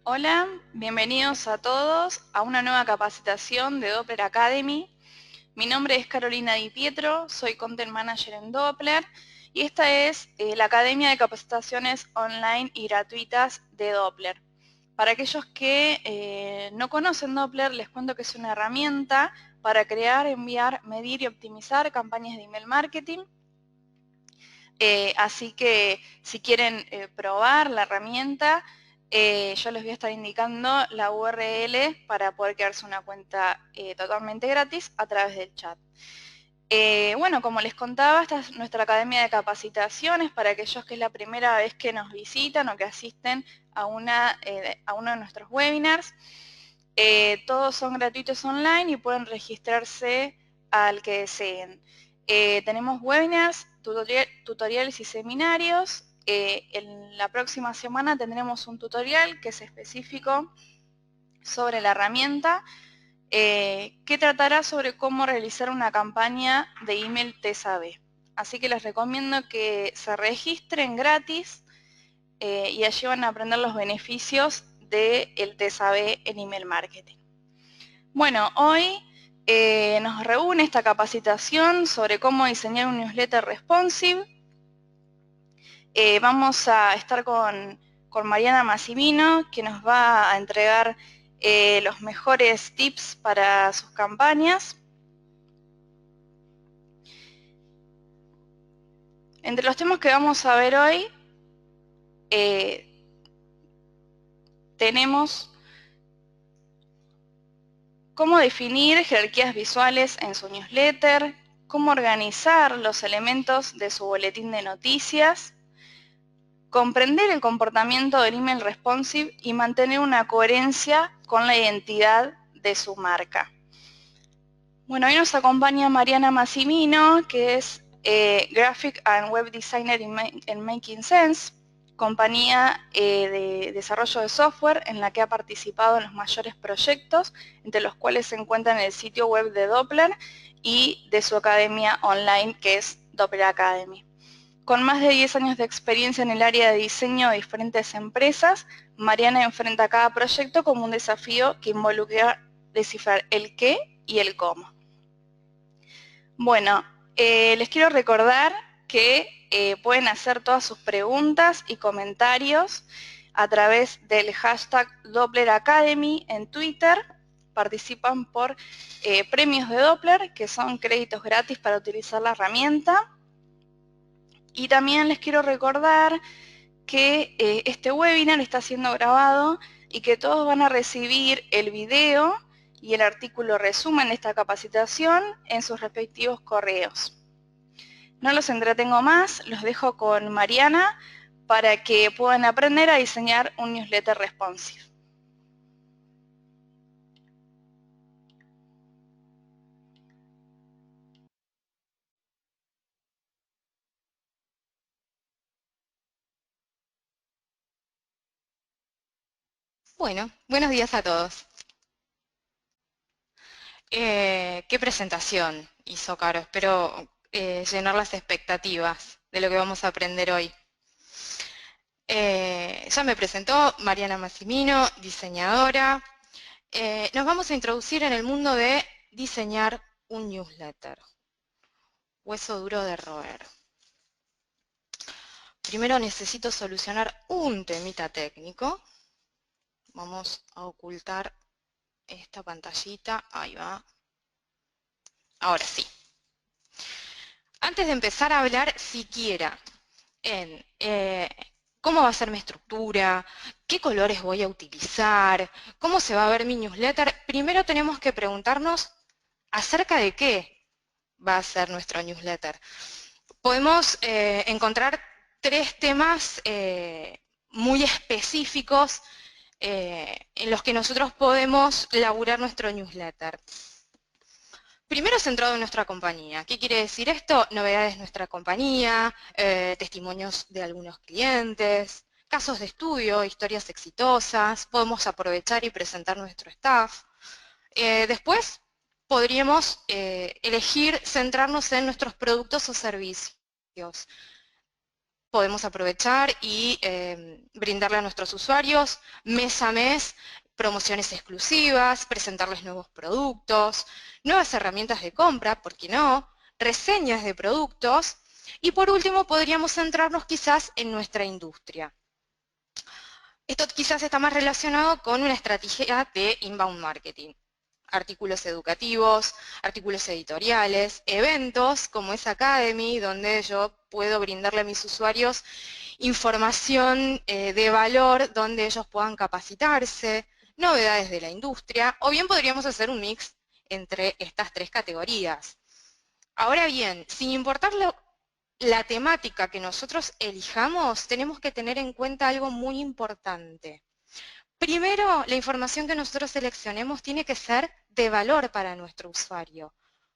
Hola, bienvenidos a todos a una nueva capacitación de Doppler Academy. Mi nombre es Carolina Di Pietro, soy Content Manager en Doppler y esta es la Academia de Capacitaciones Online y Gratuitas de Doppler. Para aquellos que no conocen Doppler, les cuento que es una herramienta para crear, enviar, medir y optimizar campañas de email marketing. Así que si quieren probar la herramienta, yo les voy a estar indicando la URL para poder crearse una cuenta totalmente gratis a través del chat. Bueno, como les contaba, esta es nuestra academia de capacitaciones para aquellos que es la primera vez que nos visitan o que asisten a uno de nuestros webinars. Todos son gratuitos online y pueden registrarse al que deseen. Tenemos webinars, tutoriales y seminarios. En la próxima semana tendremos un tutorial que es específico sobre la herramienta, que tratará sobre cómo realizar una campaña de email TESA-B. Así que les recomiendo que se registren gratis y allí van a aprender los beneficios del TESA-B en email marketing. Bueno, hoy nos reúne esta capacitación sobre cómo diseñar un newsletter responsive. Vamos a estar con Mariana Massimino, que nos va a entregar los mejores tips para sus campañas. Entre los temas que vamos a ver hoy, tenemos cómo definir jerarquías visuales en su newsletter, cómo organizar los elementos de su boletín de noticias, comprender el comportamiento del email responsive y mantener una coherencia con la identidad de su marca. Bueno, hoy nos acompaña Mariana Massimino, que es Graphic and Web Designer en Making Sense, compañía de desarrollo de software en la que ha participado en los mayores proyectos, entre los cuales se encuentran el sitio web de Doppler y de su academia online, que es Doppler Academy. Con más de 10 años de experiencia en el área de diseño de diferentes empresas, Mariana enfrenta cada proyecto como un desafío que involucra descifrar el qué y el cómo. Bueno, les quiero recordar que pueden hacer todas sus preguntas y comentarios a través del hashtag Doppler Academy en Twitter. Participan por premios de Doppler, que son créditos gratis para utilizar la herramienta. Y también les quiero recordar que este webinar está siendo grabado y que todos van a recibir el video y el artículo resumen de esta capacitación en sus respectivos correos. No los entretengo más, los dejo con Mariana para que puedan aprender a diseñar un newsletter responsive. Bueno, buenos días a todos. Qué presentación hizo Caro. Espero llenar las expectativas de lo que vamos a aprender hoy. Ya me presentó Mariana Massimino, diseñadora. Nos vamos a introducir en el mundo de diseñar un newsletter. Hueso duro de roer. Primero necesito solucionar un temita técnico. Vamos a ocultar esta pantallita. Ahí va. Ahora sí. Antes de empezar a hablar siquiera en cómo va a ser mi estructura, qué colores voy a utilizar, cómo se va a ver mi newsletter, primero tenemos que preguntarnos acerca de qué va a ser nuestro newsletter. Podemos encontrar tres temas muy específicos en los que nosotros podemos laburar nuestro newsletter. Primero centrado en nuestra compañía. ¿Qué quiere decir esto? Novedades de nuestra compañía, testimonios de algunos clientes, casos de estudio, historias exitosas, podemos aprovechar y presentar nuestro staff. Después podríamos elegir centrarnos en nuestros productos o servicios. podemos aprovechar y brindarle a nuestros usuarios mes a mes promociones exclusivas, presentarles nuevos productos, nuevas herramientas de compra, ¿por qué no?, reseñas de productos, y por último podríamos centrarnos quizás en nuestra industria. Esto quizás está más relacionado con una estrategia de inbound marketing. Artículos educativos, artículos editoriales, eventos como es Academy, donde yo puedo brindarle a mis usuarios información de valor, donde ellos puedan capacitarse, novedades de la industria, o bien podríamos hacer un mix entre estas tres categorías. Ahora bien, sin importar la temática que nosotros elijamos, tenemos que tener en cuenta algo muy importante. Primero, la información que nosotros seleccionemos tiene que ser de valor para nuestro usuario.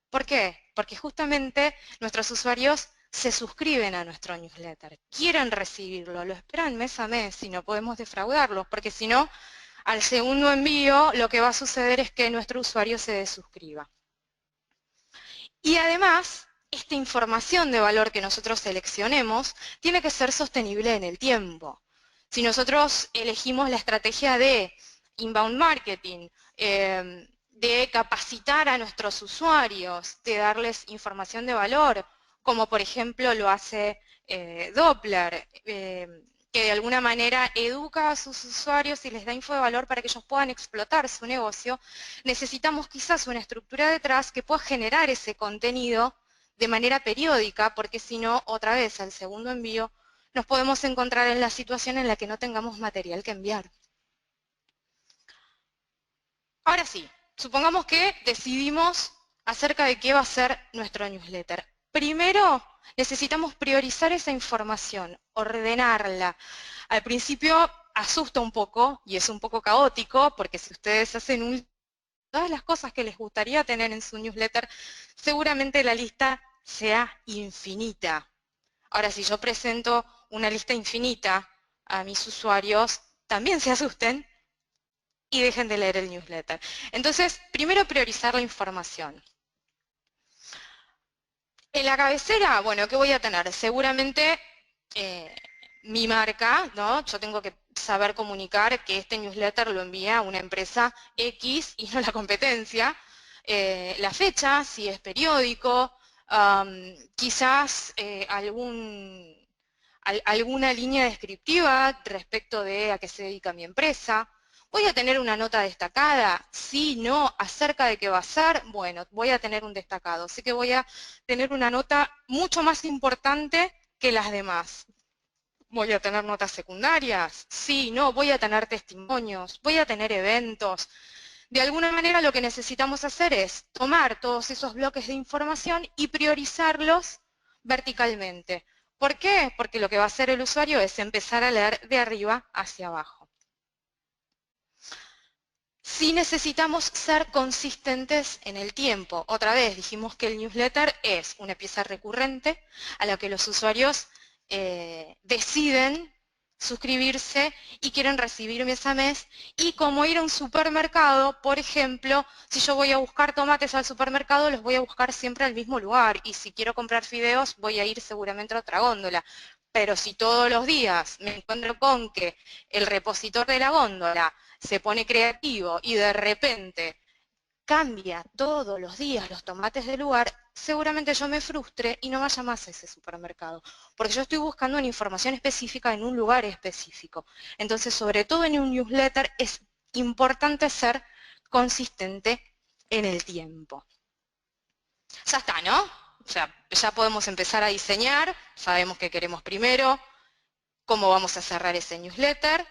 ¿Por qué? Porque justamente nuestros usuarios se suscriben a nuestro newsletter, quieren recibirlo, lo esperan mes a mes y no podemos defraudarlos, porque si no, al segundo envío lo que va a suceder es que nuestro usuario se desuscriba. Y además, esta información de valor que nosotros seleccionemos tiene que ser sostenible en el tiempo. Si nosotros elegimos la estrategia de inbound marketing, de capacitar a nuestros usuarios, de darles información de valor, como por ejemplo lo hace Doppler, que de alguna manera educa a sus usuarios y les da info de valor para que ellos puedan explotar su negocio, necesitamos quizás una estructura detrás que pueda generar ese contenido de manera periódica, porque si no, otra vez, al segundo envío, nos podemos encontrar en la situación en la que no tengamos material que enviar. Ahora sí, supongamos que decidimos acerca de qué va a ser nuestro newsletter. Primero, necesitamos priorizar esa información, ordenarla. Al principio asusta un poco y es un poco caótico, porque si ustedes hacen todas las cosas que les gustaría tener en su newsletter, seguramente la lista sea infinita. Ahora, si yo presento una lista infinita a mis usuarios, también se asusten y dejen de leer el newsletter. Entonces, primero priorizar la información. En la cabecera, bueno, ¿qué voy a tener? Seguramente mi marca, ¿no? Yo tengo que saber comunicar que este newsletter lo envía una empresa X y no la competencia. La fecha, si es periódico, quizás alguna línea descriptiva respecto de a qué se dedica mi empresa. ¿Voy a tener una nota destacada? Sí, no, acerca de qué va a ser, bueno, voy a tener un destacado. Sé que voy a tener una nota mucho más importante que las demás. ¿Voy a tener notas secundarias? Sí, no, voy a tener testimonios, voy a tener eventos. De alguna manera lo que necesitamos hacer es tomar todos esos bloques de información y priorizarlos verticalmente. ¿Por qué? Porque lo que va a hacer el usuario es empezar a leer de arriba hacia abajo. Sí necesitamos ser consistentes en el tiempo. Otra vez dijimos que el newsletter es una pieza recurrente a la que los usuarios deciden suscribirse y quieren recibir mes a mes, y como ir a un supermercado, por ejemplo, si yo voy a buscar tomates al supermercado, los voy a buscar siempre al mismo lugar, y si quiero comprar fideos voy a ir seguramente a otra góndola. Pero si todos los días me encuentro con que el repositor de la góndola se pone creativo y de repente cambia todos los días los tomates del lugar, seguramente yo me frustre y no vaya más a ese supermercado, porque yo estoy buscando una información específica en un lugar específico. Entonces, sobre todo en un newsletter, es importante ser consistente en el tiempo. Ya está, ¿no? O sea, ya podemos empezar a diseñar, sabemos qué queremos primero, cómo vamos a cerrar ese newsletter,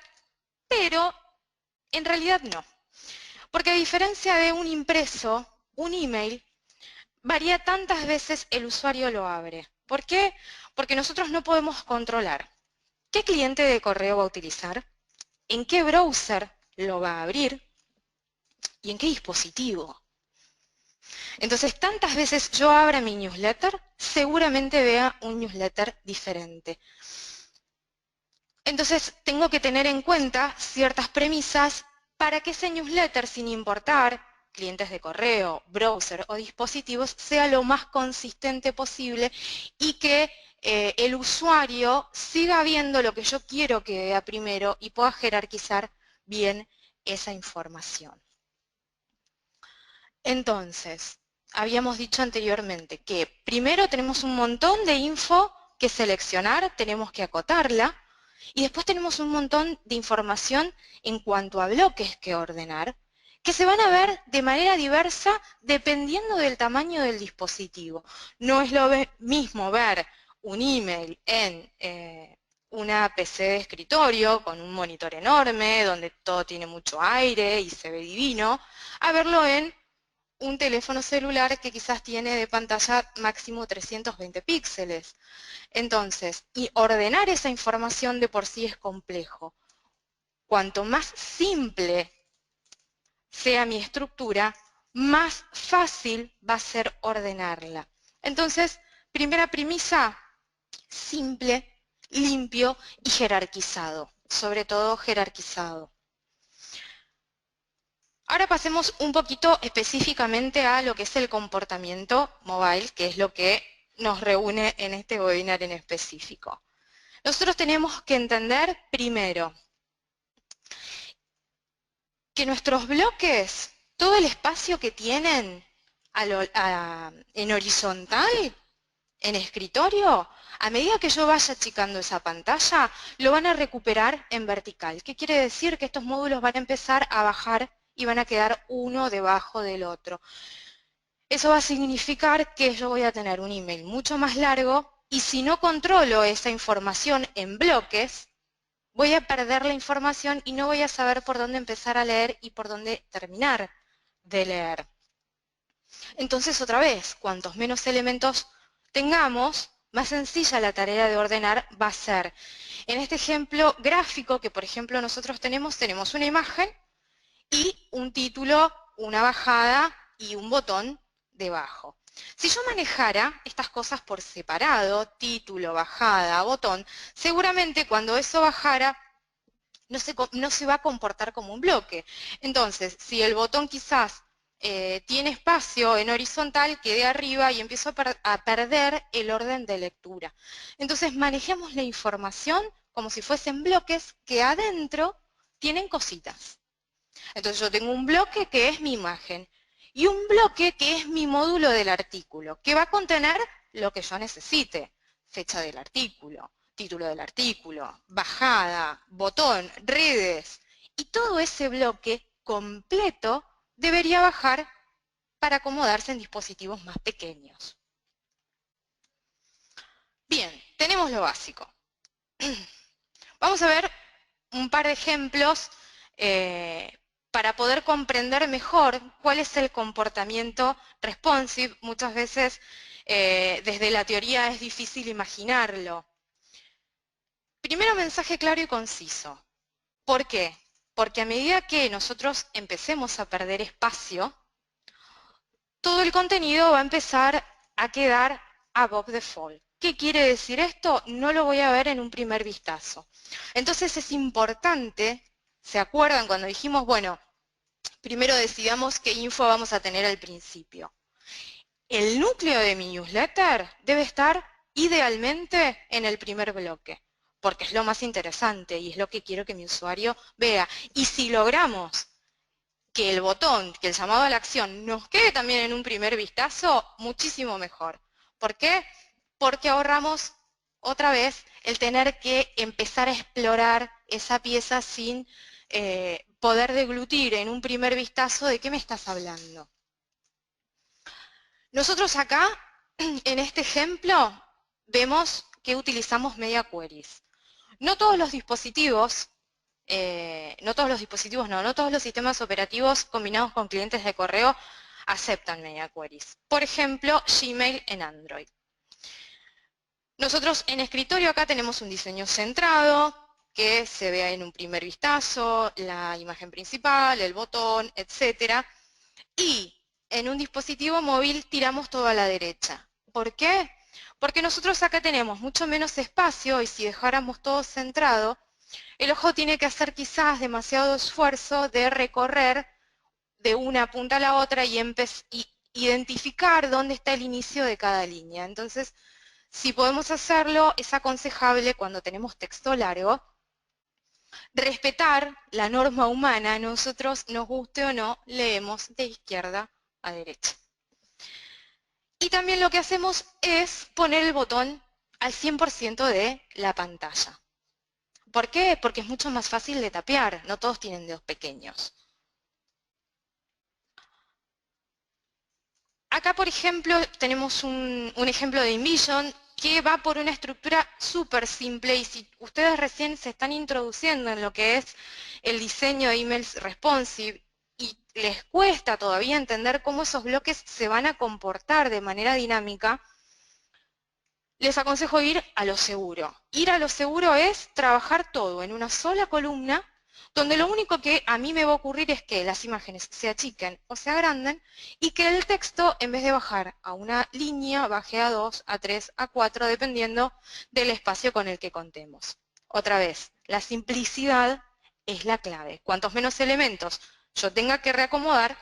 pero en realidad no. Porque a diferencia de un impreso, un email varía tantas veces el usuario lo abre. ¿Por qué? Porque nosotros no podemos controlar qué cliente de correo va a utilizar, en qué browser lo va a abrir y en qué dispositivo. Entonces, tantas veces yo abra mi newsletter, seguramente vea un newsletter diferente. Entonces, tengo que tener en cuenta ciertas premisas para que ese newsletter, sin importar clientes de correo, browser o dispositivos, sea lo más consistente posible y que el usuario siga viendo lo que yo quiero que vea primero y pueda jerarquizar bien esa información. Entonces, habíamos dicho anteriormente que primero tenemos un montón de info que seleccionar, tenemos que acotarla, y después tenemos un montón de información en cuanto a bloques que ordenar, que se van a ver de manera diversa dependiendo del tamaño del dispositivo. No es lo mismo ver un email en una PC de escritorio con un monitor enorme, donde todo tiene mucho aire y se ve divino, a verlo en un teléfono celular que quizás tiene de pantalla máximo 320 píxeles. Entonces, y ordenar esa información de por sí es complejo. Cuanto más simple sea mi estructura, más fácil va a ser ordenarla. Entonces, primera premisa, simple, limpio y jerarquizado, sobre todo jerarquizado. Ahora pasemos un poquito específicamente a lo que es el comportamiento mobile, que es lo que nos reúne en este webinar en específico. Nosotros tenemos que entender primero que nuestros bloques, todo el espacio que tienen en horizontal, en escritorio, a medida que yo vaya achicando esa pantalla, lo van a recuperar en vertical. ¿Qué quiere decir? Que estos módulos van a empezar a bajar y van a quedar uno debajo del otro. Eso va a significar que yo voy a tener un email mucho más largo y si no controlo esa información en bloques, voy a perder la información y no voy a saber por dónde empezar a leer y por dónde terminar de leer. Entonces, otra vez, cuantos menos elementos tengamos, más sencilla la tarea de ordenar va a ser. En este ejemplo gráfico que, por ejemplo, nosotros tenemos una imagen y un título, una bajada y un botón debajo. Si yo manejara estas cosas por separado, título, bajada, botón, seguramente cuando eso bajara no se va a comportar como un bloque. Entonces, si el botón quizás tiene espacio en horizontal, quede arriba y empiezo a perder el orden de lectura. Entonces, manejemos la información como si fuesen bloques que adentro tienen cositas. Entonces, yo tengo un bloque que es mi imagen y un bloque que es mi módulo del artículo, que va a contener lo que yo necesite. Fecha del artículo, título del artículo, bajada, botón, redes. Y todo ese bloque completo debería bajar para acomodarse en dispositivos más pequeños. Bien, tenemos lo básico. Vamos a ver un par de ejemplos para poder comprender mejor cuál es el comportamiento responsive. Muchas veces desde la teoría es difícil imaginarlo. Primero, mensaje claro y conciso. ¿Por qué? Porque a medida que nosotros empecemos a perder espacio, todo el contenido va a empezar a quedar above the fold. ¿Qué quiere decir esto? No lo voy a ver en un primer vistazo. Entonces es importante, ¿se acuerdan cuando dijimos, bueno, primero decidamos qué info vamos a tener al principio? El núcleo de mi newsletter debe estar idealmente en el primer bloque, porque es lo más interesante y es lo que quiero que mi usuario vea. Y si logramos que el botón, que el llamado a la acción nos quede también en un primer vistazo, muchísimo mejor. ¿Por qué? Porque ahorramos otra vez el tener que empezar a explorar esa pieza sin poder deglutir en un primer vistazo de qué me estás hablando. Nosotros acá, en este ejemplo, vemos que utilizamos media queries. No todos los dispositivos, no todos los sistemas operativos combinados con clientes de correo aceptan media queries. Por ejemplo, Gmail en Android. Nosotros en escritorio acá tenemos un diseño centrado, que se vea en un primer vistazo, la imagen principal, el botón, etc. Y en un dispositivo móvil tiramos todo a la derecha. ¿Por qué? Porque nosotros acá tenemos mucho menos espacio y si dejáramos todo centrado, el ojo tiene que hacer quizás demasiado esfuerzo de recorrer de una punta a la otra y identificar dónde está el inicio de cada línea. Entonces, Si podemos hacerlo, es aconsejable cuando tenemos texto largo, respetar la norma humana. Nosotros, nos guste o no, leemos de izquierda a derecha. Y también lo que hacemos es poner el botón al 100% de la pantalla. ¿Por qué? Porque es mucho más fácil de tapear, no todos tienen dedos pequeños. Acá, por ejemplo, tenemos un ejemplo de InVision que va por una estructura súper simple, y si ustedes recién se están introduciendo en lo que es el diseño de emails responsive y les cuesta todavía entender cómo esos bloques se van a comportar de manera dinámica, les aconsejo ir a lo seguro. Ir a lo seguro es trabajar todo en una sola columna, donde lo único que a mí me va a ocurrir es que las imágenes se achiquen o se agranden y que el texto, en vez de bajar a una línea, baje a 2, a 3, a 4, dependiendo del espacio con el que contemos. Otra vez, la simplicidad es la clave. Cuantos menos elementos yo tenga que reacomodar,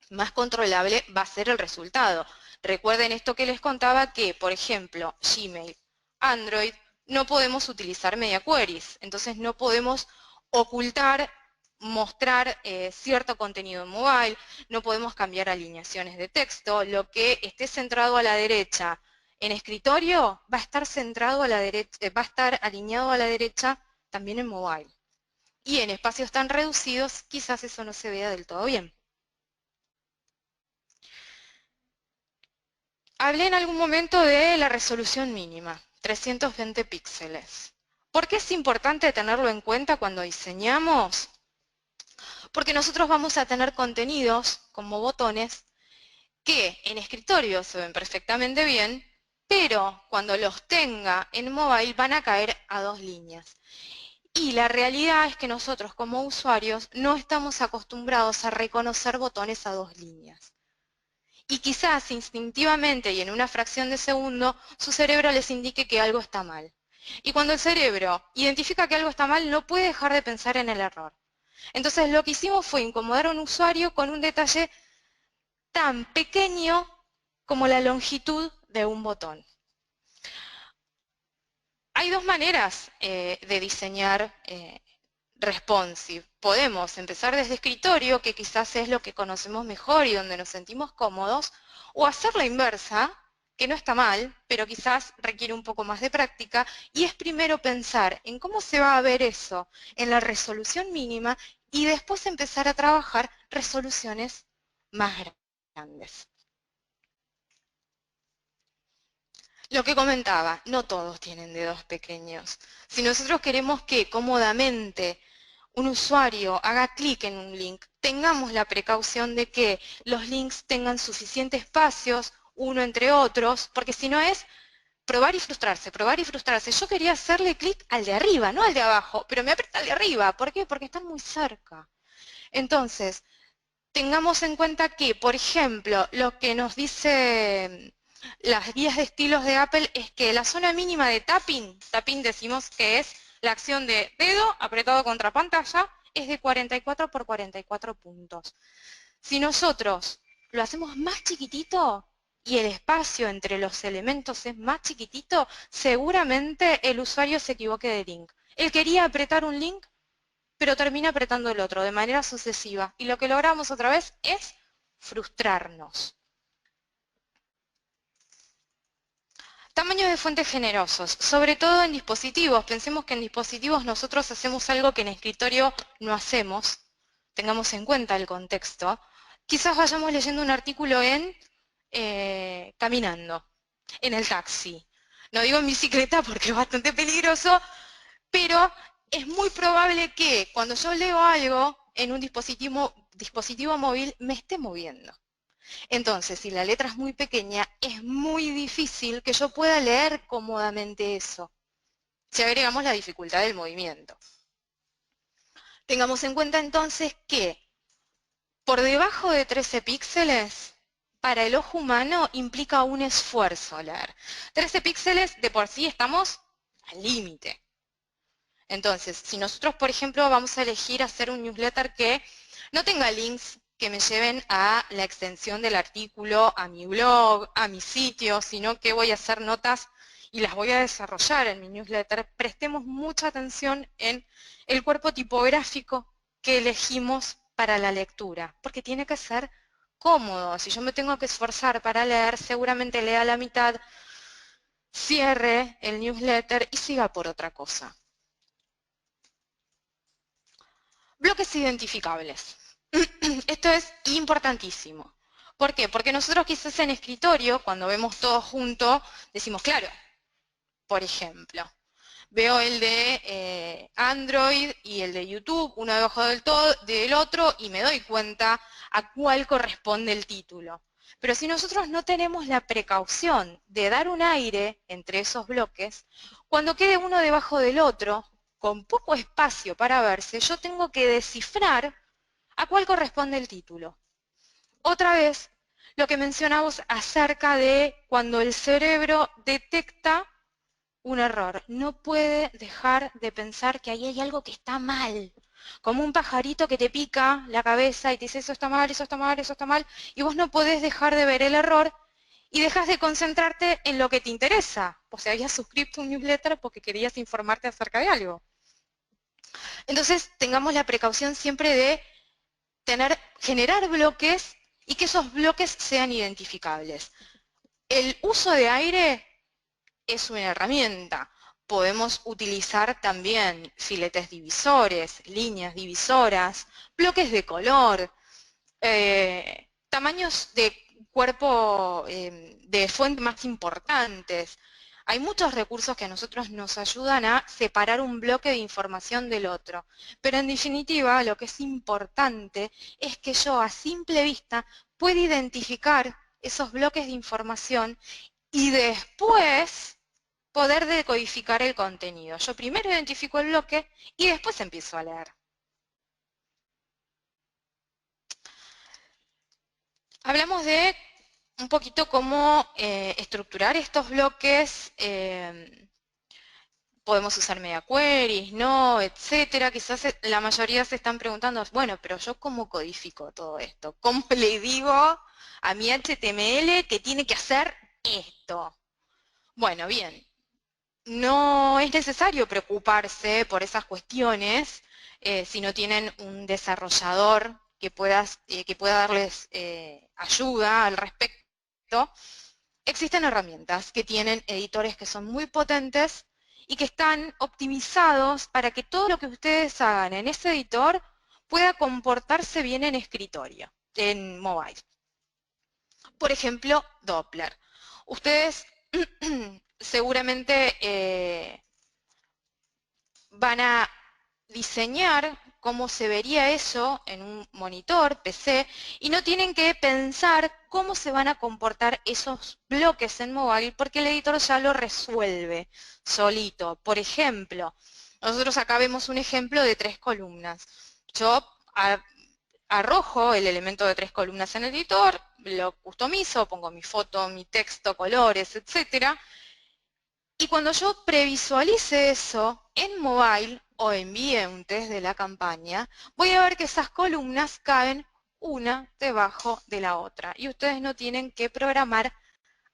más controlable va a ser el resultado. Recuerden esto que les contaba que, por ejemplo, Gmail, Android, no podemos utilizar media queries, entonces no podemos ocultar, mostrar cierto contenido en mobile, no podemos cambiar alineaciones de texto, lo que esté centrado a la derecha en escritorio va a estar centrado a la derecha, va a estar alineado a la derecha también en mobile. Y en espacios tan reducidos quizás eso no se vea del todo bien. Hablé en algún momento de la resolución mínima, 320 píxeles. ¿Por qué es importante tenerlo en cuenta cuando diseñamos? Porque nosotros vamos a tener contenidos como botones que en escritorio se ven perfectamente bien, pero cuando los tenga en mobile van a caer a 2 líneas. Y la realidad es que nosotros como usuarios no estamos acostumbrados a reconocer botones a 2 líneas. Y quizás instintivamente y en una fracción de segundo su cerebro les indique que algo está mal. Y cuando el cerebro identifica que algo está mal, no puede dejar de pensar en el error. Entonces lo que hicimos fue incomodar a un usuario con un detalle tan pequeño como la longitud de un botón. Hay dos maneras de diseñar responsive. Podemos empezar desde escritorio, que quizás es lo que conocemos mejor y donde nos sentimos cómodos, o hacer la inversa, que no está mal, pero quizás requiere un poco más de práctica, y es primero pensar en cómo se va a ver eso en la resolución mínima y después empezar a trabajar resoluciones más grandes. Lo que comentaba, no todos tienen dedos pequeños. Si nosotros queremos que cómodamente un usuario haga clic en un link, tengamos la precaución de que los links tengan suficiente espacios uno entre otros, porque si no es probar y frustrarse, probar y frustrarse. Yo quería hacerle clic al de arriba, no al de abajo, pero me aprieta al de arriba. ¿Por qué? Porque están muy cerca. Entonces, tengamos en cuenta que, por ejemplo, lo que nos dice las guías de estilos de Apple es que la zona mínima de tapping decimos que es la acción de dedo apretado contra pantalla, es de 44 por 44 puntos. Si nosotros lo hacemos más chiquitito y el espacio entre los elementos es más chiquitito, seguramente el usuario se equivoque de link. Él quería apretar un link, pero termina apretando el otro de manera sucesiva. Y lo que logramos otra vez es frustrarnos. Tamaños de fuentes generosos, sobre todo en dispositivos. Pensemos que en dispositivos nosotros hacemos algo que en escritorio no hacemos. Tengamos en cuenta el contexto. Quizás vayamos leyendo un artículo en caminando, en el taxi. No digo en bicicleta porque es bastante peligroso, pero es muy probable que cuando yo leo algo en un dispositivo móvil me esté moviendo. Entonces, si la letra es muy pequeña, es muy difícil que yo pueda leer cómodamente eso, si agregamos la dificultad del movimiento. Tengamos en cuenta entonces que por debajo de 13 píxeles, para el ojo humano implica un esfuerzo leer. 13 píxeles de por sí estamos al límite. Entonces, si nosotros, por ejemplo, vamos a elegir hacer un newsletter que no tenga links que me lleven a la extensión del artículo, a mi blog, a mi sitio, sino que voy a hacer notas y las voy a desarrollar en mi newsletter, prestemos mucha atención en el cuerpo tipográfico que elegimos para la lectura, porque tiene que ser cómodo. Si yo me tengo que esforzar para leer, seguramente lea la mitad, cierre el newsletter y siga por otra cosa. Bloques identificables. Esto es importantísimo. ¿Por qué? Porque nosotros quizás en escritorio, cuando vemos todo junto, decimos, claro, por ejemplo, veo el de Android y el de YouTube, uno debajo del otro, y me doy cuenta a cuál corresponde el título. Pero si nosotros no tenemos la precaución de dar un aire entre esos bloques, cuando quede uno debajo del otro, con poco espacio para verse, yo tengo que descifrar a cuál corresponde el título. Otra vez, lo que mencionamos acerca de cuando el cerebro detecta un error. No puede dejar de pensar que ahí hay algo que está mal. Como un pajarito que te pica la cabeza y te dice eso está mal, eso está mal, eso está mal, y vos no podés dejar de ver el error y dejas de concentrarte en lo que te interesa. O sea, habías suscrito un newsletter porque querías informarte acerca de algo. Entonces, tengamos la precaución siempre de generar bloques y que esos bloques sean identificables. El uso de aire es una herramienta. Podemos utilizar también filetes divisores, líneas divisoras, bloques de color, tamaños de cuerpo de fuente más importantes. Hay muchos recursos que a nosotros nos ayudan a separar un bloque de información del otro. Pero en definitiva, lo que es importante es que yo a simple vista pueda identificar esos bloques de información y después poder decodificar el contenido. Yo primero identifico el bloque y después empiezo a leer. Hablamos de un poquito cómo estructurar estos bloques. Podemos usar media queries, no, etcétera. Quizás la mayoría se están preguntando, bueno, pero yo ¿cómo codifico todo esto? ¿Cómo le digo a mi HTML que tiene que hacer esto? Bueno, bien. No es necesario preocuparse por esas cuestiones si no tienen un desarrollador que pueda darles ayuda al respecto. Existen herramientas que tienen editores que son muy potentes y que están optimizados para que todo lo que ustedes hagan en ese editor pueda comportarse bien en escritorio, en mobile. Por ejemplo, Doppler. Ustedes seguramente van a diseñar cómo se vería eso en un monitor, PC, y no tienen que pensar cómo se van a comportar esos bloques en mobile porque el editor ya lo resuelve solito. Por ejemplo, nosotros acá vemos un ejemplo de 3 columnas. Yo arrojo el elemento de 3 columnas en el editor, lo customizo, pongo mi foto, mi texto, colores, etcétera. Y cuando yo previsualice eso en mobile o envíe un test de la campaña, voy a ver que esas columnas caen una debajo de la otra y ustedes no tienen que programar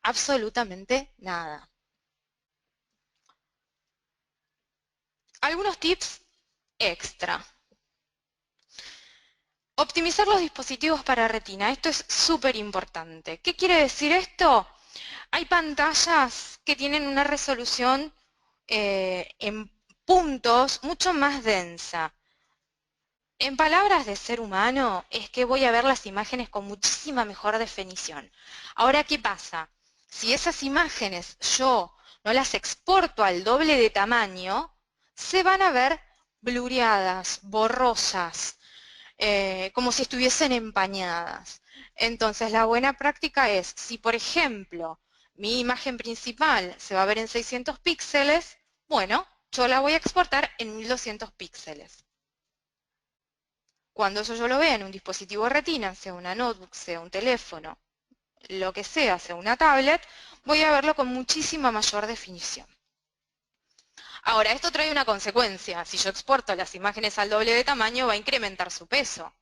absolutamente nada. Algunos tips extra. Optimizar los dispositivos para retina. Esto es súper importante. ¿Qué quiere decir esto? Hay pantallas que tienen una resolución en puntos mucho más densa. En palabras de ser humano, es que voy a ver las imágenes con muchísima mejor definición. Ahora, ¿qué pasa? Si esas imágenes yo no las exporto al doble de tamaño, se van a ver blureadas, borrosas, como si estuviesen empañadas. Entonces, la buena práctica es, si por ejemplo, mi imagen principal se va a ver en 600 píxeles, bueno, yo la voy a exportar en 1200 píxeles. Cuando eso yo lo vea en un dispositivo retina, sea una notebook, sea un teléfono, lo que sea una tablet, voy a verlo con muchísima mayor definición. Ahora, esto trae una consecuencia. Si yo exporto las imágenes al doble de tamaño, va a incrementar su peso.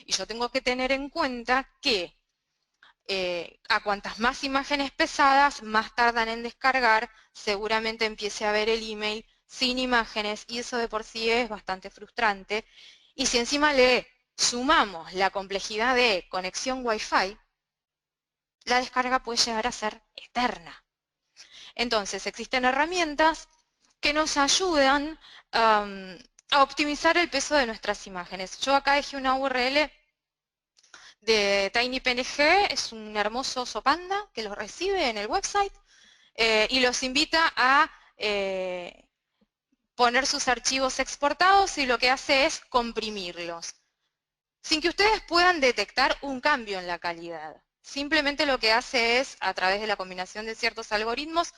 Y yo tengo que tener en cuenta que a cuantas más imágenes pesadas, más tardan en descargar, seguramente empiece a ver el email sin imágenes y eso de por sí es bastante frustrante. Y si encima le sumamos la complejidad de conexión Wi-Fi, la descarga puede llegar a ser eterna. Entonces, existen herramientas que nos ayudan a optimizar el peso de nuestras imágenes. Yo acá dejé una URL de TinyPNG, es un hermoso oso panda que los recibe en el website y los invita a poner sus archivos exportados y lo que hace es comprimirlos, sin que ustedes puedan detectar un cambio en la calidad. Simplemente lo que hace es, a través de la combinación de ciertos algoritmos,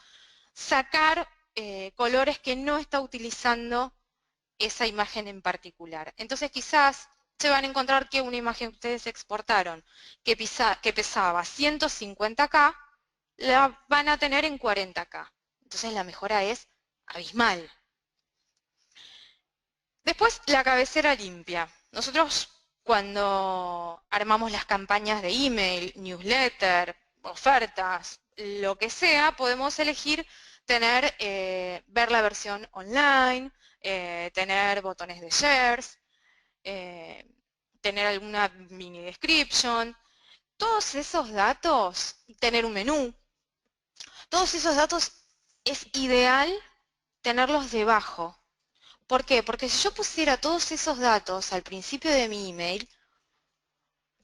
sacar colores que no está utilizando esa imagen en particular. Entonces quizás se van a encontrar que una imagen que ustedes exportaron que pesaba 150K, la van a tener en 40K. Entonces la mejora es abismal. Después, la cabecera limpia. Nosotros cuando armamos las campañas de email, newsletter, ofertas, lo que sea, podemos elegir tener, ver la versión online, tener botones de shares, tener alguna mini description, todos esos datos, tener un menú, todos esos datos es ideal tenerlos debajo. ¿Por qué? Porque si yo pusiera todos esos datos al principio de mi email,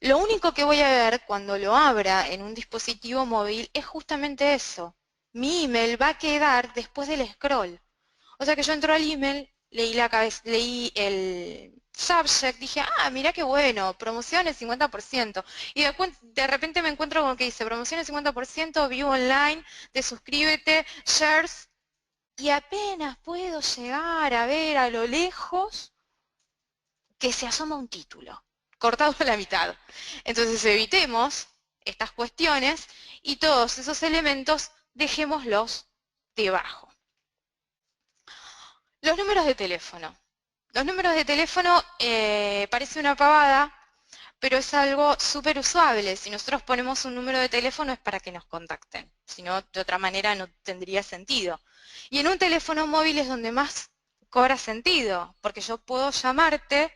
lo único que voy a ver cuando lo abra en un dispositivo móvil es justamente eso. Mi email va a quedar después del scroll. O sea que yo entro al email, leí el subject, dije, ah, mira qué bueno, promociones 50%. Y de repente me encuentro con que dice, promociones 50%, view online, te suscríbete, shares, y apenas puedo llegar a ver a lo lejos que se asoma un título, cortado a la mitad. Entonces evitemos estas cuestiones y todos esos elementos dejémoslos debajo. Los números de teléfono. Los números de teléfono parece una pavada, pero es algo súper usable. Si nosotros ponemos un número de teléfono es para que nos contacten, si no, de otra manera no tendría sentido. Y en un teléfono móvil es donde más cobra sentido, porque yo puedo llamarte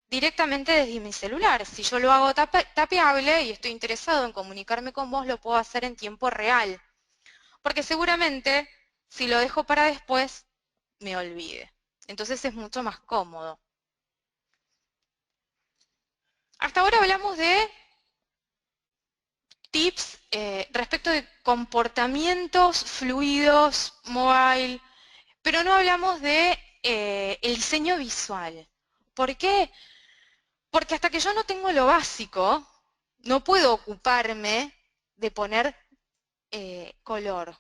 directamente desde mi celular. Si yo lo hago tapeable y estoy interesado en comunicarme con vos, lo puedo hacer en tiempo real. Porque seguramente, si lo dejo para después, me olvide. Entonces es mucho más cómodo. Hasta ahora hablamos de tips respecto de comportamientos fluidos, mobile, pero no hablamos de el diseño visual. ¿Por qué? Porque hasta que yo no tengo lo básico, no puedo ocuparme de poner color.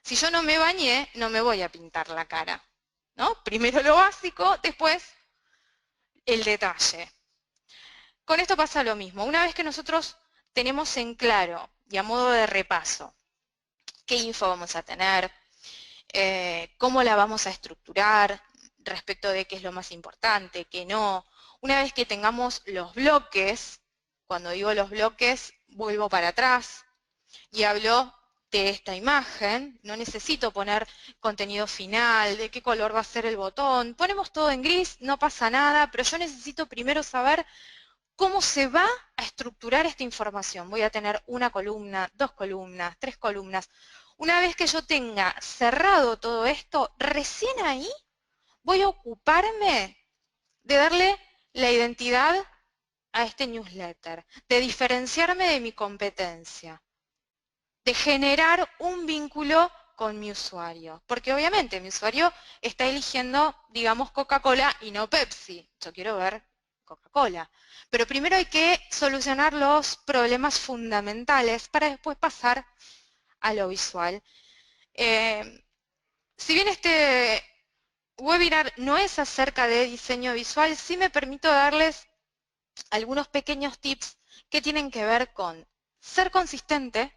Si yo no me bañé, no me voy a pintar la cara, ¿no? Primero lo básico, después el detalle. Con esto pasa lo mismo. Una vez que nosotros tenemos en claro, y a modo de repaso, qué info vamos a tener, cómo la vamos a estructurar, respecto de qué es lo más importante, qué no. Una vez que tengamos los bloques, cuando digo los bloques, vuelvo para atrás y hablo de esta imagen. No necesito poner contenido final, de qué color va a ser el botón. Ponemos todo en gris, no pasa nada, pero yo necesito primero saber cómo se va a estructurar esta información. Voy a tener una columna, dos columnas, tres columnas. Una vez que yo tenga cerrado todo esto, recién ahí voy a ocuparme de darle la identidad a este newsletter, de diferenciarme de mi competencia, de generar un vínculo con mi usuario. Porque obviamente mi usuario está eligiendo, digamos, Coca-Cola y no Pepsi. Yo quiero ver Coca-Cola. Pero primero hay que solucionar los problemas fundamentales para después pasar a lo visual. Si bien este webinar no es acerca de diseño visual, sí me permito darles algunos pequeños tips que tienen que ver con ser consistente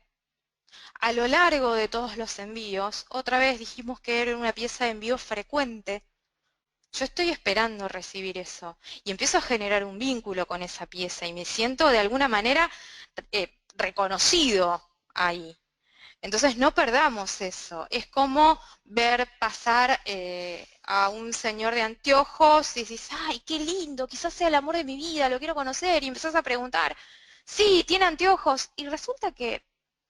a lo largo de todos los envíos. Otra vez dijimos que era una pieza de envío frecuente. Yo estoy esperando recibir eso y empiezo a generar un vínculo con esa pieza y me siento de alguna manera reconocido ahí. Entonces no perdamos eso. Es como ver pasar a un señor de anteojos y dices, ay, qué lindo, quizás sea el amor de mi vida, lo quiero conocer, y empezás a preguntar, sí, tiene anteojos, y resulta que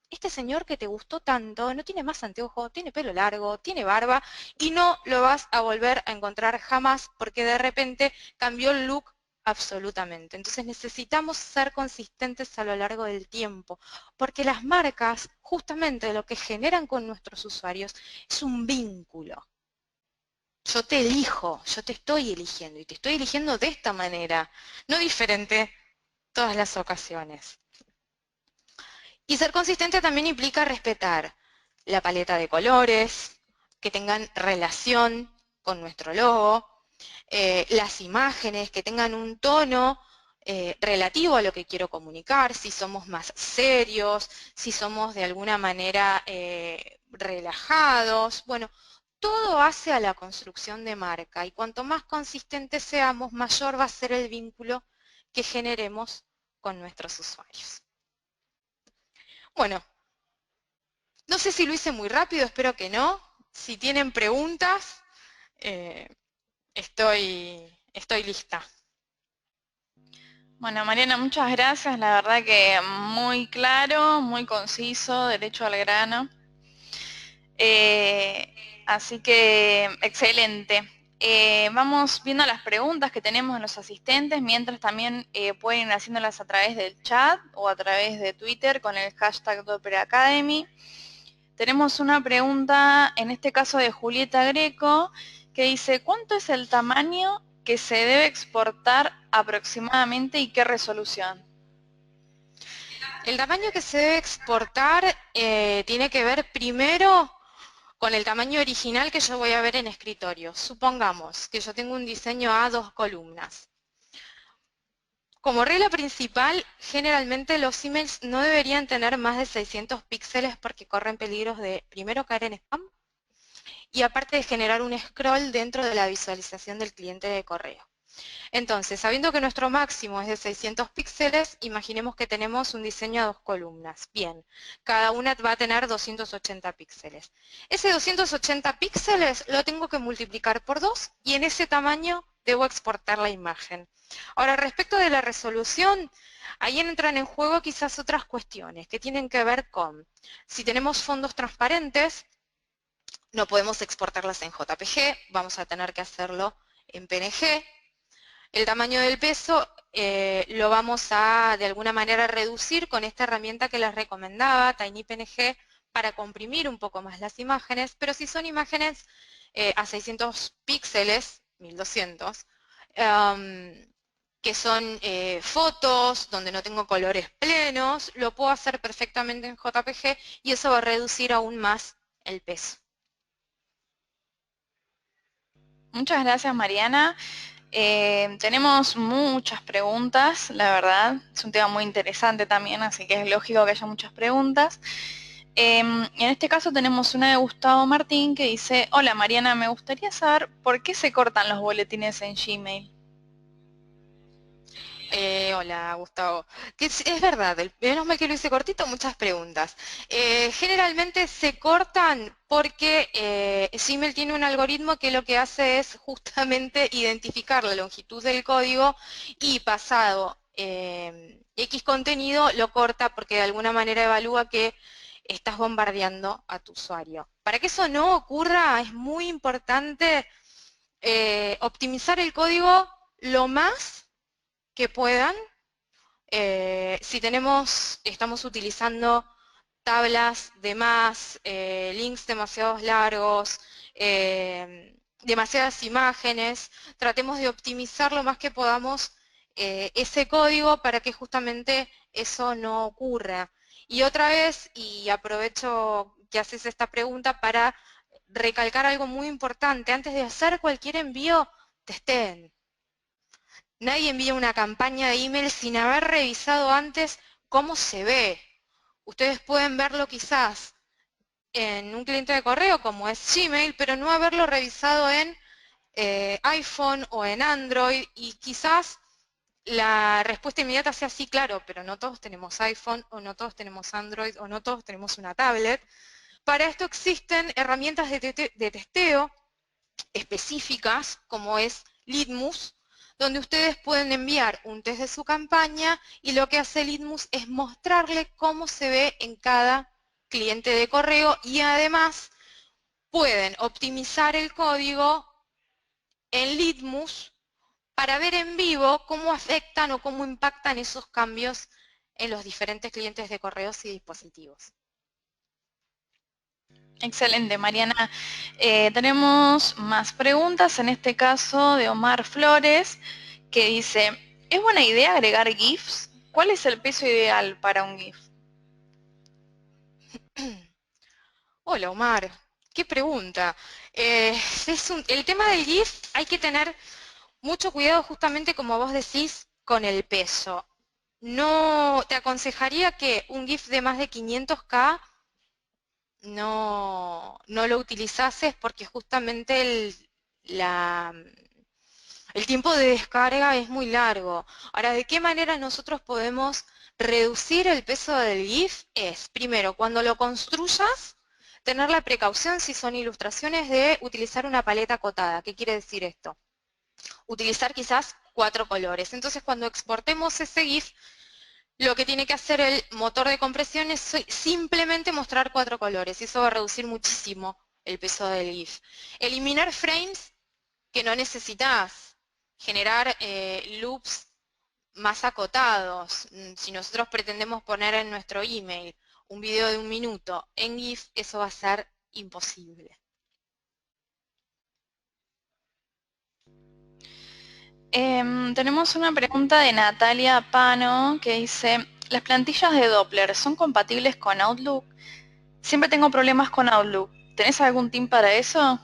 este señor que te gustó tanto no tiene más anteojos, tiene pelo largo, tiene barba, y no lo vas a volver a encontrar jamás porque de repente cambió el look absolutamente. Entonces necesitamos ser consistentes a lo largo del tiempo, porque las marcas justamente lo que generan con nuestros usuarios es un vínculo. Yo te elijo, yo te estoy eligiendo y te estoy eligiendo de esta manera, no diferente todas las ocasiones. Y ser consistente también implica respetar la paleta de colores, que tengan relación con nuestro logo, las imágenes, que tengan un tono relativo a lo que quiero comunicar, si somos más serios, si somos de alguna manera relajados. Bueno, todo hace a la construcción de marca y cuanto más consistentes seamos, mayor va a ser el vínculo que generemos con nuestros usuarios. Bueno, no sé si lo hice muy rápido, espero que no. Si tienen preguntas, eh, estoy lista. Bueno, Mariana, muchas gracias. La verdad que muy claro, muy conciso, derecho al grano. Así que excelente. Vamos viendo las preguntas que tenemos en los asistentes, mientras también pueden ir haciéndolas a través del chat o a través de Twitter con el hashtag Doppler Academy. Tenemos una pregunta, en este caso de Julieta Greco, que dice, ¿cuánto es el tamaño que se debe exportar aproximadamente y qué resolución? El tamaño que se debe exportar tiene que ver primero con el tamaño original que yo voy a ver en escritorio. Supongamos que yo tengo un diseño a 2 columnas. Como regla principal, generalmente los emails no deberían tener más de 600 píxeles porque corren peligros de primero caer en spam y aparte de generar un scroll dentro de la visualización del cliente de correo. Entonces, sabiendo que nuestro máximo es de 600 píxeles, imaginemos que tenemos un diseño a 2 columnas. Bien, cada una va a tener 280 píxeles. Ese 280 píxeles lo tengo que multiplicar por 2 y en ese tamaño debo exportar la imagen. Ahora, respecto de la resolución, ahí entran en juego quizás otras cuestiones que tienen que ver con si tenemos fondos transparentes, no podemos exportarlas en JPG, vamos a tener que hacerlo en PNG. El tamaño del peso lo vamos a de alguna manera reducir con esta herramienta que les recomendaba, TinyPNG, para comprimir un poco más las imágenes, pero si son imágenes a 600 píxeles, 1200, que son fotos donde no tengo colores plenos, lo puedo hacer perfectamente en JPG y eso va a reducir aún más el peso. Muchas gracias, Mariana. Tenemos muchas preguntas, la verdad. Es un tema muy interesante también, así que es lógico que haya muchas preguntas. En este caso tenemos una de Gustavo Martín que dice, hola Mariana, me gustaría saber por qué se cortan los boletines en Gmail. Hola, Gustavo. Que es verdad, menos mal que lo hice cortito, muchas preguntas. Generalmente se cortan porque Gmail tiene un algoritmo que lo que hace es justamente identificar la longitud del código y pasado X contenido lo corta porque de alguna manera evalúa que estás bombardeando a tu usuario. Para que eso no ocurra, es muy importante optimizar el código lo más que puedan. Si estamos utilizando tablas de más, links demasiado largos, demasiadas imágenes, tratemos de optimizar lo más que podamos ese código para que justamente eso no ocurra. Y otra vez, y aprovecho que haces esta pregunta para recalcar algo muy importante, antes de hacer cualquier envío, testeen. Nadie envía una campaña de email sin haber revisado antes cómo se ve. Ustedes pueden verlo quizás en un cliente de correo como es Gmail, pero no haberlo revisado en iPhone o en Android y quizás la respuesta inmediata sea sí, claro, pero no todos tenemos iPhone, o no todos tenemos Android, o no todos tenemos una tablet. Para esto existen herramientas de testeo específicas, como es Litmus, donde ustedes pueden enviar un test de su campaña y lo que hace Litmus es mostrarle cómo se ve en cada cliente de correo y además pueden optimizar el código en Litmus para ver en vivo cómo afectan o cómo impactan esos cambios en los diferentes clientes de correos y dispositivos. Excelente, Mariana. Tenemos más preguntas, en este caso de Omar Flores, que dice, ¿es buena idea agregar GIFs? ¿Cuál es el peso ideal para un GIF? Hola Omar, qué pregunta. El tema del GIF hay que tener mucho cuidado justamente como vos decís con el peso. No te aconsejaría que un GIF de más de 500K no lo utilizases porque justamente el tiempo de descarga es muy largo. Ahora, ¿de qué manera nosotros podemos reducir el peso del GIF? Es, primero, cuando lo construyas, tener la precaución, si son ilustraciones, de utilizar una paleta acotada. ¿Qué quiere decir esto? Utilizar quizás 4 colores. Entonces, cuando exportemos ese GIF, lo que tiene que hacer el motor de compresión es simplemente mostrar 4 colores, y eso va a reducir muchísimo el peso del GIF. Eliminar frames que no necesitas, generar loops más acotados. Si nosotros pretendemos poner en nuestro email un video de 1 minuto en GIF, eso va a ser imposible. Tenemos una pregunta de Natalia Pano que dice, ¿las plantillas de Doppler son compatibles con Outlook? Siempre tengo problemas con Outlook. ¿Tenés algún tip para eso?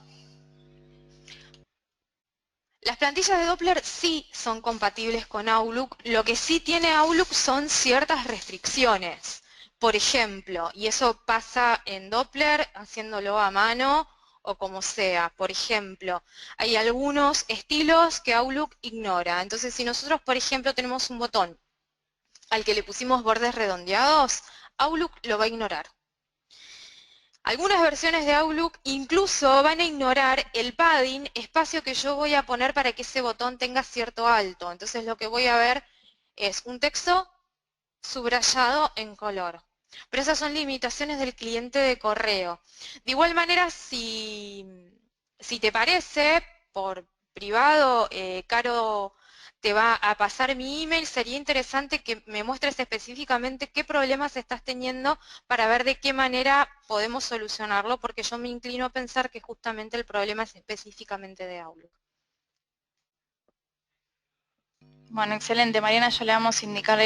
Las plantillas de Doppler sí son compatibles con Outlook, lo que sí tiene Outlook son ciertas restricciones. Por ejemplo, y eso pasa en Doppler haciéndolo a mano o como sea. Por ejemplo, hay algunos estilos que Outlook ignora. Entonces, si nosotros, por ejemplo, tenemos un botón al que le pusimos bordes redondeados, Outlook lo va a ignorar. Algunas versiones de Outlook incluso van a ignorar el padding, espacio que yo voy a poner para que ese botón tenga cierto alto. Entonces lo que voy a ver es un texto subrayado en color. Pero esas son limitaciones del cliente de correo. De igual manera, si te parece, por privado, Caro te va a pasar mi email, sería interesante que me muestres específicamente qué problemas estás teniendo para ver de qué manera podemos solucionarlo, porque yo me inclino a pensar que justamente el problema es específicamente de Outlook. Bueno, excelente, Mariana, ya le vamos a indicar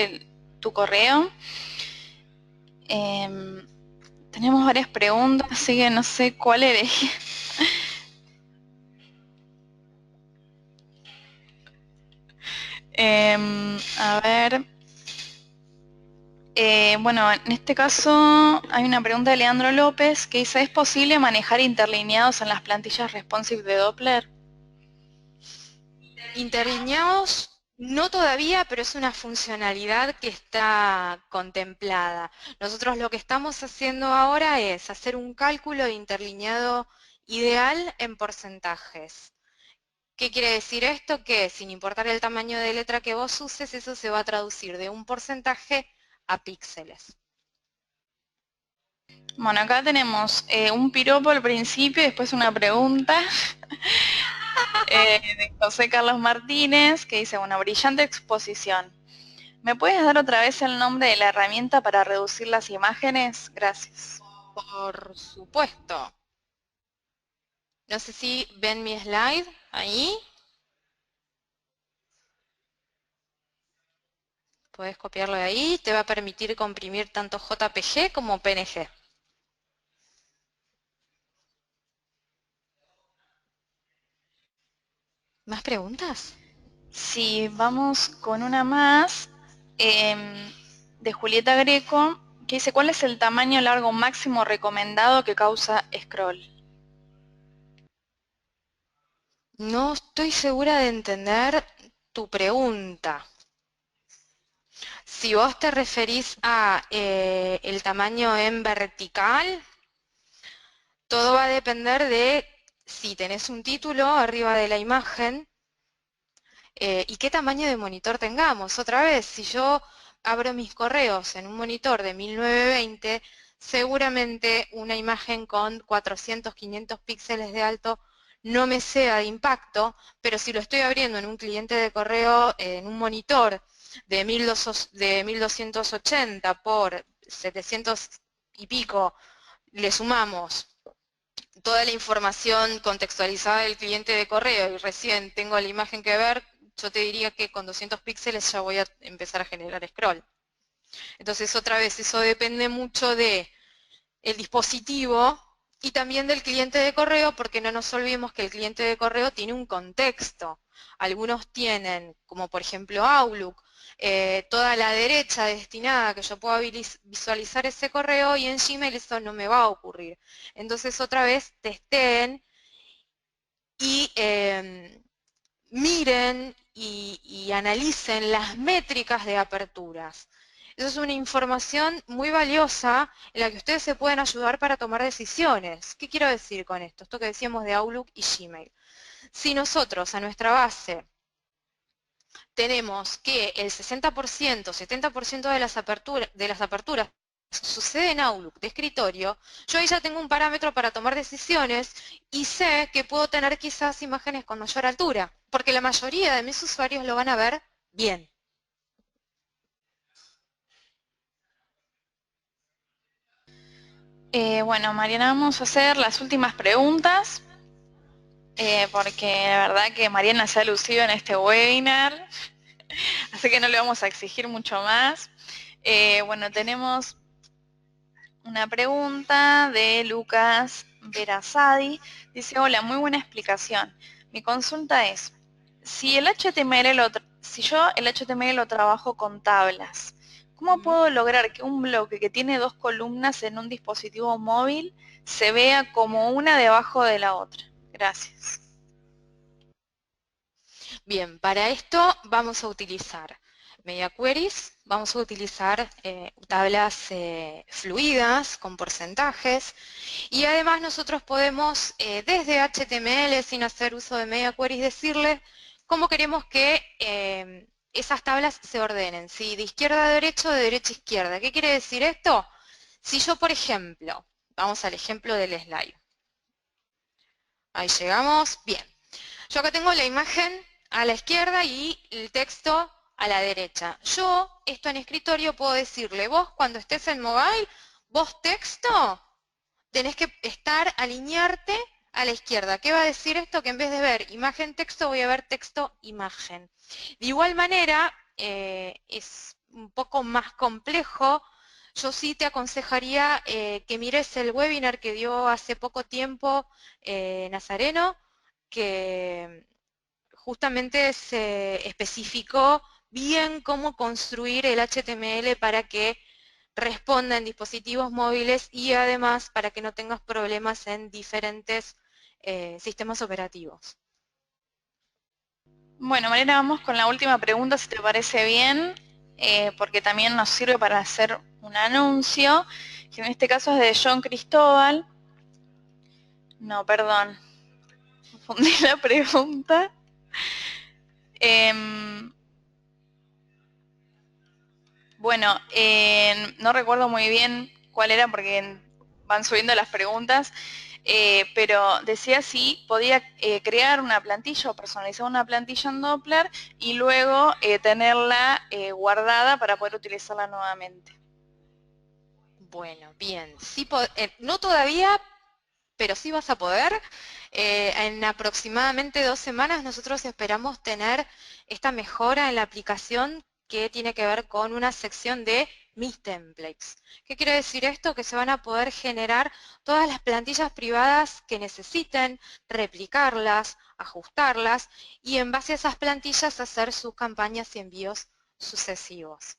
tu correo. Tenemos varias preguntas, así que no sé cuál elegir. A ver. Bueno, en este caso hay una pregunta de Leandro López que dice, ¿es posible manejar interlineados en las plantillas responsive de Doppler? Interlineados, no todavía, pero es una funcionalidad que está contemplada. Nosotros lo que estamos haciendo ahora es hacer un cálculo de interlineado ideal en porcentajes. ¿Qué quiere decir esto? Que sin importar el tamaño de letra que vos uses, eso se va a traducir de un porcentaje a píxeles. Bueno, acá tenemos un piropo al principio y después una pregunta de José Carlos Martínez que dice, una brillante exposición. ¿Me puedes dar otra vez el nombre de la herramienta para reducir las imágenes? Gracias. Por supuesto. No sé si ven mi slide ahí. Puedes copiarlo de ahí. Te va a permitir comprimir tanto JPG como PNG. ¿Más preguntas? Sí, vamos con una más de Julieta Greco que dice, ¿cuál es el tamaño largo máximo recomendado que causa scroll? No estoy segura de entender tu pregunta. Si vos te referís a el tamaño en vertical, todo va a depender de si tenés un título arriba de la imagen y qué tamaño de monitor tengamos. Otra vez, si yo abro mis correos en un monitor de 1920, seguramente una imagen con 400, 500 píxeles de alto no me sea de impacto, pero si lo estoy abriendo en un cliente de correo, en un monitor de 1280 por 700 y pico, le sumamos toda la información contextualizada del cliente de correo y recién tengo la imagen que ver, yo te diría que con 200 píxeles ya voy a empezar a generar scroll. Entonces, otra vez, eso depende mucho de el dispositivo y también del cliente de correo, porque no nos olvidemos que el cliente de correo tiene un contexto. Algunos tienen, como por ejemplo Outlook, toda la derecha destinada a que yo pueda visualizar ese correo y en Gmail eso no me va a ocurrir. Entonces otra vez testeen y miren y analicen las métricas de aperturas. Eso es una información muy valiosa en la que ustedes se pueden ayudar para tomar decisiones. ¿Qué quiero decir con esto? Esto que decíamos de Outlook y Gmail. Si nosotros a nuestra base tenemos que el 60%, 70% de las aperturas sucede en Outlook de escritorio, yo ahí ya tengo un parámetro para tomar decisiones y sé que puedo tener quizás imágenes con mayor altura, porque la mayoría de mis usuarios lo van a ver bien. Bueno, Mariana, vamos a hacer las últimas preguntas, porque la verdad que Mariana se ha lucido en este webinar, así que no le vamos a exigir mucho más. Bueno, tenemos una pregunta de Lucas Verazadi. Dice, hola, muy buena explicación. Mi consulta es, si yo el HTML lo trabajo con tablas, ¿cómo puedo lograr que un bloque que tiene dos columnas en un dispositivo móvil se vea como una debajo de la otra? Gracias. Bien, para esto vamos a utilizar media queries, vamos a utilizar tablas fluidas con porcentajes y además nosotros podemos desde HTML sin hacer uso de media queries decirle cómo queremos que esas tablas se ordenen, ¿sí? De izquierda a derecha o de derecha a izquierda. ¿Qué quiere decir esto? Si yo, por ejemplo, vamos al ejemplo del slide. Ahí llegamos, bien. Yo acá tengo la imagen a la izquierda y el texto a la derecha. Yo, esto en escritorio, puedo decirle, vos cuando estés en mobile, vos texto, tenés que alinearte a la izquierda. ¿Qué va a decir esto? Que en vez de ver imagen-texto, voy a ver texto-imagen. De igual manera, es un poco más complejo. Yo sí te aconsejaría que mires el webinar que dio hace poco tiempo Nazareno, que justamente se especificó bien cómo construir el HTML para que responda en dispositivos móviles y además para que no tengas problemas en diferentes sistemas operativos. Bueno, Mariana, vamos con la última pregunta, si te parece bien, porque también nos sirve para hacer un anuncio, que en este caso es de John Cristóbal. No, perdón, confundí la pregunta. Bueno, no recuerdo muy bien cuál era porque van subiendo las preguntas, pero decía si podía crear una plantilla o personalizar una plantilla en Doppler y luego tenerla guardada para poder utilizarla nuevamente. Bueno, bien. Sí, no todavía, pero sí vas a poder. En aproximadamente 2 semanas nosotros esperamos tener esta mejora en la aplicación que tiene que ver con una sección de mis templates. ¿Qué quiere decir esto? Que se van a poder generar todas las plantillas privadas que necesiten, replicarlas, ajustarlas y en base a esas plantillas hacer sus campañas y envíos sucesivos.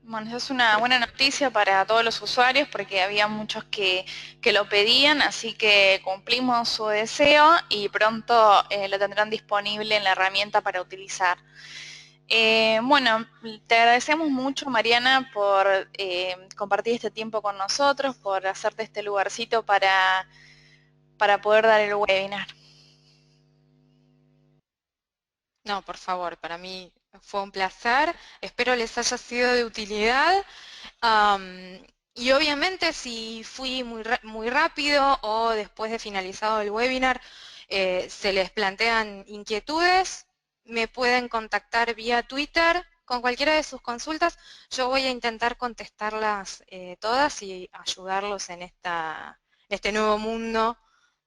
Bueno, eso es una buena noticia para todos los usuarios porque había muchos que lo pedían, así que cumplimos su deseo y pronto lo tendrán disponible en la herramienta para utilizar. Bueno, te agradecemos mucho, Mariana, por compartir este tiempo con nosotros, por hacerte este lugarcito para poder dar el webinar. No, por favor, para mí fue un placer. Espero les haya sido de utilidad. Y obviamente si fui muy rápido o después de finalizado el webinar se les plantean inquietudes, me pueden contactar vía Twitter con cualquiera de sus consultas. Yo voy a intentar contestarlas todas y ayudarlos en este nuevo mundo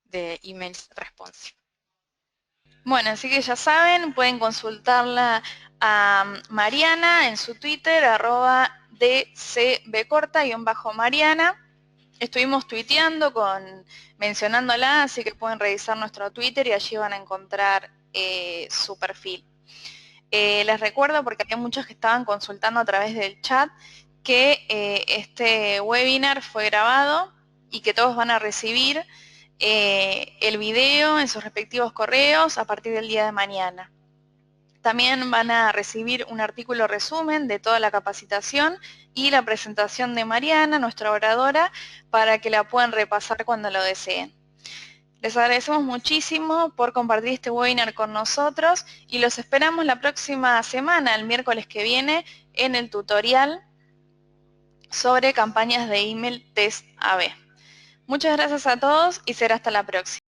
de emails responsive. Bueno, así que ya saben, pueden consultarla a Mariana en su Twitter, @dcbcorta_Mariana. Estuvimos tuiteando, mencionándola, así que pueden revisar nuestro Twitter y allí van a encontrar su perfil. Les recuerdo, porque había muchos que estaban consultando a través del chat, que este webinar fue grabado y que todos van a recibir el video en sus respectivos correos a partir del día de mañana. También van a recibir un artículo resumen de toda la capacitación y la presentación de Mariana, nuestra oradora, para que la puedan repasar cuando lo deseen. Les agradecemos muchísimo por compartir este webinar con nosotros y los esperamos la próxima semana, el miércoles que viene, en el tutorial sobre campañas de email test AB. Muchas gracias a todos y será hasta la próxima.